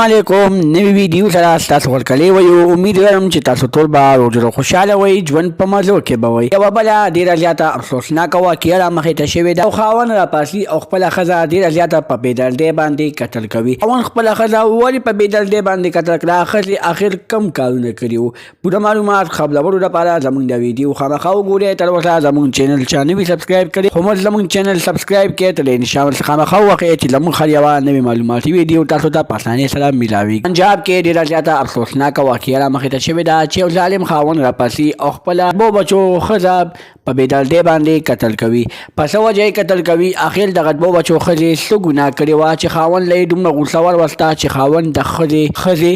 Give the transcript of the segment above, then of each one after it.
علیکم نوی ویډیو سره تاسو ورکړی وو امید لرم چې تاسو ټول به روزه خوشاله وئ ژوند په مزو کې به وئ یوه بله ډېره زیاته افسوسناکه واقعه رامخې ته شوې ده او خاوند راپاسي او خپله ښځه ډېره زیاته په بېدردۍ باندې قتل کوي خاوند خپله ښځه ولې په بېدردۍ باندې قتل کړه ښځې آخر کم کارونه کړي وو پوره معلومات خبرولو لپاره زموږ د ویډیو خامخا وګورئ تر اوسه زموږ چینل چا نه وي سبسکرایب کړی خو موږ زموږ چینل سبسکرایب کړئ تر نشان ورڅخه خامخا ووهئ چې زموږ هر یوه نوې معلوماتي ویډیو تاسو ته په اسانۍ سره ملاوي پنجاب کې ډیره زیاته افسوسناکه واقعه رامخې ته شوې ده چې یو ظالم خاوند راپاسي او خپله دوو بچو ښځه په بېدردۍ باندې قتل کوي په څه وجه یې قتل کوي اخر دغه دوو بچو ښځې څه ګناه کړې وه چې خاوند له یې دومره غوسه وروسته چې خاوند د ښځې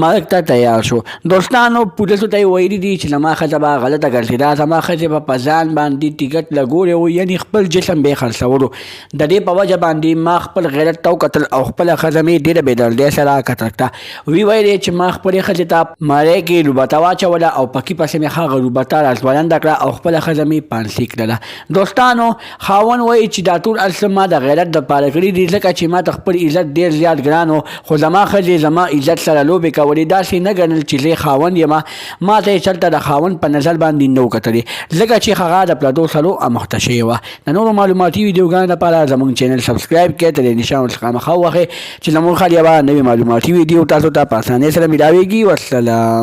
مرګ ته تیار شو دوستانو پولیسو ته یې ویلي دي چې زما ښځه به غلطه ګرځېده زما ښځې به په ځان باندې ټیکټ لګولی و یعنې خپل جسم به یې خرڅولو د دې په وجه باندې ما خپل غیرت ته وکتل او خپله ښځه مې ډېره بېدردۍ سره قتل کړه وی ویلې چې ما خپلې ښځې ته مری کې روباته واچوله او پکې پسې مې هغه روباته راځوړنده کړه او خپله ښځه مې پانسي کړله دوستانو خاوند وایي چې دا ټول هر څه ما د غیرت دپاره کړي دي ځکه چې ما ته خپل عزت ډېر زیات ګران و خو زما ښځې زما عزت سره لوبې کولې داسې نه ګڼل چې زه خاوند یم ما ته یې چېرته د خاوند په نظر باندې نه و کتلې ځکه چې هغه د پردو سرو اموخته شوې وه د نورو معلوماتي ویډیوګانو لپاره زموږ چینل سبسکرایب کړئ تر نشان ورڅخه خامخا ووهئ چې زموږ هر یوه نوې معلوماتي ویډیو تاسو ته په اسانۍ سره ملاویږي والسلام